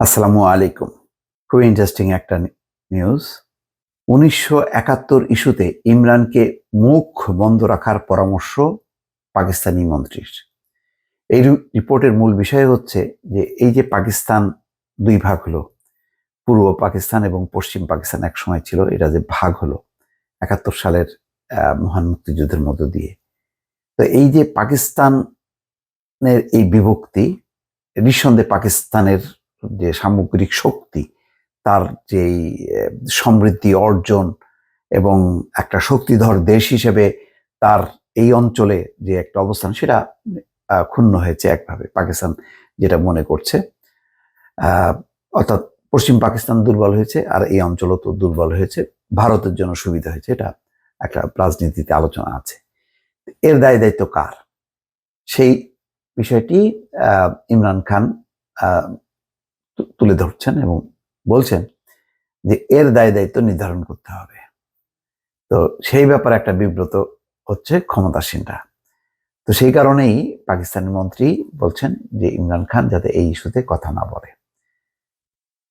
আসসালামু আলাইকুম। খুবই ইন্টারেস্টিং একটা নিউজ। ১৯৭১ ইস্যুতে ইমরানকে মুখ বন্ধ রাখার পরামর্শ পাকিস্তানি মন্ত্রীর। এই রিপোর্টের মূল বিষয় হচ্ছে যে এই যে পাকিস্তান দুই ভাগ হলো, পূর্ব পাকিস্তান এবং পশ্চিম পাকিস্তান একসময় ছিল, এটা যে ভাগ হলো ৭১ সালের মহান মুক্তিযুদ্ধের মধ্য দিয়ে। তো এই যে পাকিস্তানের এই বিভক্তি, নিঃসন্দেহে পাকিস্তানের যে সামগ্রিক শক্তি, তার যেই সমৃদ্ধি অর্জন এবং একটা শক্তিধর দেশ হিসেবে তার এই অঞ্চলে যে একটা অবস্থান, সেটা ক্ষুণ্ণ হয়েছে একভাবে পাকিস্তান যেটা মনে করছে। অর্থাৎ পশ্চিম পাকিস্তান দুর্বল হয়েছে আর এই অঞ্চলও তো দুর্বল হয়েছে, ভারতের জন্য সুবিধা হয়েছে, এটা একটা রাজনীতিতে আলোচনা আছে। এর দায় দায়িত্ব কার, সেই বিষয়টি ইমরান খান তুলে ধরছেন এবং বলছেন যে এর দায় দায়িত্ব নির্ধারণ করতে হবে। তো সেই ব্যাপারে একটা বিব্রত হচ্ছে ক্ষমতাসীনরা। তো সেই কারণেই পাকিস্তানের মন্ত্রী বলছেন যে ইমরান খান যাতে এই ইস্যুতে কথা না বলে।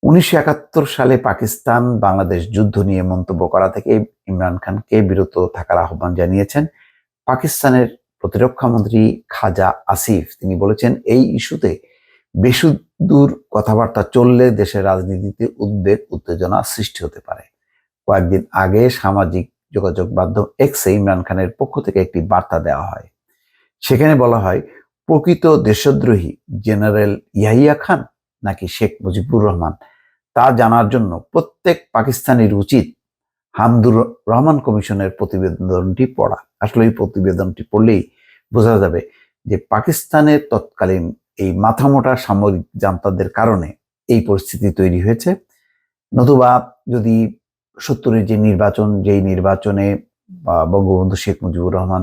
১৯৭১ সালে পাকিস্তান বাংলাদেশ যুদ্ধ নিয়ে মন্তব্য করা থেকে ইমরান খানকে বিরত থাকার আহ্বান জানিয়েছেন পাকিস্তানের প্রতিরক্ষামন্ত্রী খাজা আসিফ। তিনি বলেছেন এই ইস্যুতে বেসুদূর কথাবার্তা চললে দেশের রাজনীতিতে উদ্বেগ উত্তেজনা সৃষ্টি হতে পারে। কয়েকদিন আগে সামাজিক যোগাযোগ মাধ্যম এক্সে ইমরান খানের পক্ষ থেকে একটি বার্তা দেওয়া হয়। সেখানে বলা হয়, প্রকৃত দেশদ্রোহী জেনারেল ইয়াহিয়া খান নাকি শেখ মুজিবুর রহমান তা জানার জন্য প্রত্যেক পাকিস্তানির উচিত হামদুর রহমান কমিশনের প্রতিবেদনটি পড়া। আসলে এই প্রতিবেদনটি পড়লেই বোঝা যাবে যে পাকিস্তানের তৎকালীন এই মাথামোটা সামরিক জান্তাদের কারণে এই পরিস্থিতি তৈরি হয়েছে। নতুবা যদি ৭০-এর যে নির্বাচন, যেই নির্বাচনে বঙ্গবন্ধু শেখ মুজিবুর রহমান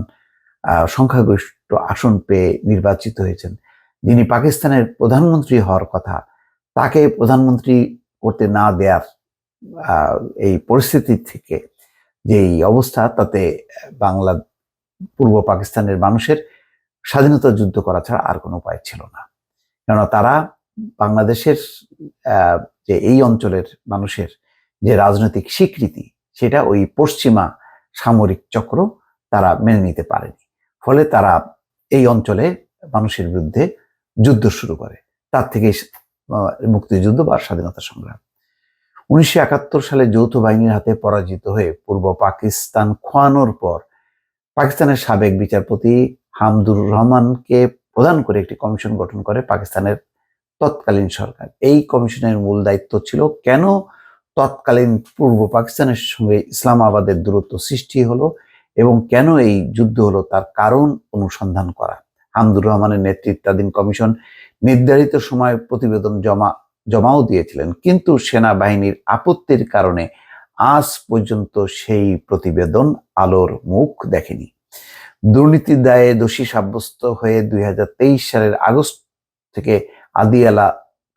সংখ্যাগরিষ্ঠ আসন পেয়ে নির্বাচিত হয়েছেন, যিনি পাকিস্তানের প্রধানমন্ত্রী হওয়ার কথা, তাকে প্রধানমন্ত্রী করতে না দেওয়ার এই পরিস্থিতি থেকে যে এই অবস্থা, তাতে বাংলা পূর্ব পাকিস্তানের মানুষের স্বাধীনতা যুদ্ধ করা ছাড়া আর কোনো উপায় ছিল না। কেননা তারা বাংলাদেশের যে এই অঞ্চলের মানুষের যে রাজনৈতিক স্বীকৃতি, সেটা ওই পশ্চিমা সামরিক চক্র তারা মেনে নিতে পারেনি। ফলে তারা এই অঞ্চলে মানুষের বিরুদ্ধে যুদ্ধ শুরু করে। তার থেকে মুক্তিযুদ্ধ বা স্বাধীনতা সংগ্রাম। ১৯৭১ সালে যৌথ বাহিনীর হাতে পরাজিত হয়ে পূর্ব পাকিস্তান খোয়ানোর পর পাকিস্তানের সাবেক বিচারপতি হামদুর রহমানকে প্রদান করে একটি কমিশন গঠন করে পাকিস্তানের তৎকালীন সরকার। এই কমিশনের মূল দায়িত্ব ছিল কেন তৎকালীন পূর্ব পাকিস্তানের সঙ্গে ইসলামাবাদের দূরত্ব সৃষ্টি হলো এবং কেন এই যুদ্ধ হলো তার কারণ অনুসন্ধান করা। হামদুর রহমানের নেতৃত্বাধীন কমিশন নির্ধারিত সময়ে প্রতিবেদন জমাও দিয়েছিলেন, কিন্তু সেনাবাহিনীর আপত্তির কারণে আজ পর্যন্ত সেই প্রতিবেদন আলোর মুখ দেখেনি। দুর্নীতির দায়ে দোষী সাব্যস্ত হয়ে ২০২৩ সালের আগস্ট থেকে আদিয়ালা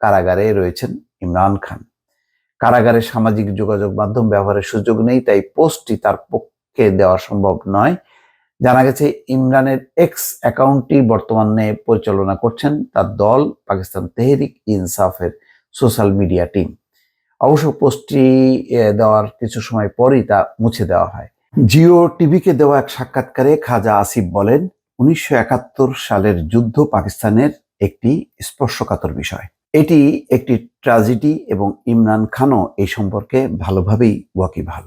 কারাগারে রয়েছেন ইমরান খান। কারাগারে সামাজিক যোগাযোগ মাধ্যম ব্যবহারের সুযোগ নেই, তাই পোস্টটি তার পক্ষে দেওয়া সম্ভব নয়। জানা গেছে ইমরানের এক্স অ্যাকাউন্টটি বর্তমানে পরিচালনা করছেন তার দল পাকিস্তান তেহরিক ইনসাফের সোশ্যাল মিডিয়া টিম। অবশ্য পোস্টটি দেওয়ার কিছু সময় পরই তা মুছে দেওয়া হয়। জিও টিভিকে দেওয়া এক সাক্ষাৎকারে খাজা আসিফ বলেন, ১৯৭১ সালের যুদ্ধ পাকিস্তানের একটি স্পর্শকাতর বিষয়। এটি একটি ট্র্যাজেডি এবং ইমরান খানও এই সম্পর্কে ভালোভাবেই ওয়াকিবহাল।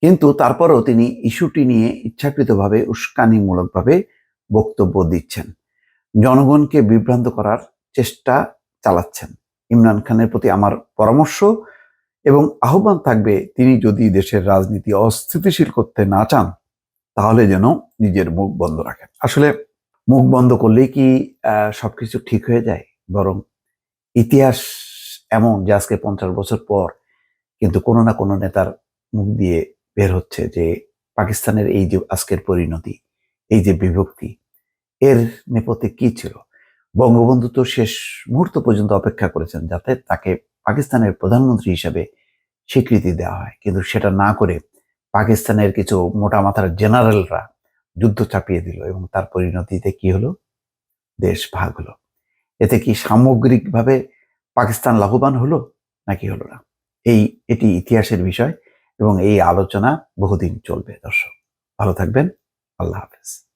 কিন্তু তারপরও তিনি ইস্যুটি নিয়ে ইচ্ছাকৃতভাবে উস্কানিমূলকভাবে বক্তব্য দিচ্ছেন, জনগণকে বিভ্রান্ত করার চেষ্টা চালাচ্ছেন। ইমরান খানের প্রতি আমার পরামর্শ এবং আহ্বান থাকবে, তিনি যদি দেশের রাজনীতি অস্থিতিশীল করতে না চান, তাহলে যেন নিজের মুখ বন্ধ রাখেন। আসলে মুখ বন্ধ করলেই কি সবকিছু ঠিক হয়ে যায়? বরং ইতিহাস এমন যে আজকে 50 বছর পর কিন্তু কোনো না কোনো নেতার মুখ দিয়ে বের হচ্ছে যে পাকিস্তানের এই যে আজকের পরিণতি, এই যে বিভক্তি, এর নেপথ্যে কি ছিল। বঙ্গবন্ধু তো শেষ মুহূর্ত পর্যন্ত অপেক্ষা করেছেন যাতে তাকে পাকিস্তানের প্রধানমন্ত্রী হিসেবে স্বীকৃতি দেওয়া হয়, কিন্তু সেটা না করে পাকিস্তানের কিছু মোটা মাথার জেনারেলরা যুদ্ধ চাপিয়ে দিল এবং তার পরিণতিতে কি হলো? দেশ ভাগ হলো। এতে কি সামগ্রিকভাবে পাকিস্তান লাভবান হলো নাকি হলো না? এটি ইতিহাসের বিষয় এবং এই আলোচনা বহুদিন চলবে। দর্শক ভালো থাকবেন। আল্লাহ হাফেজ।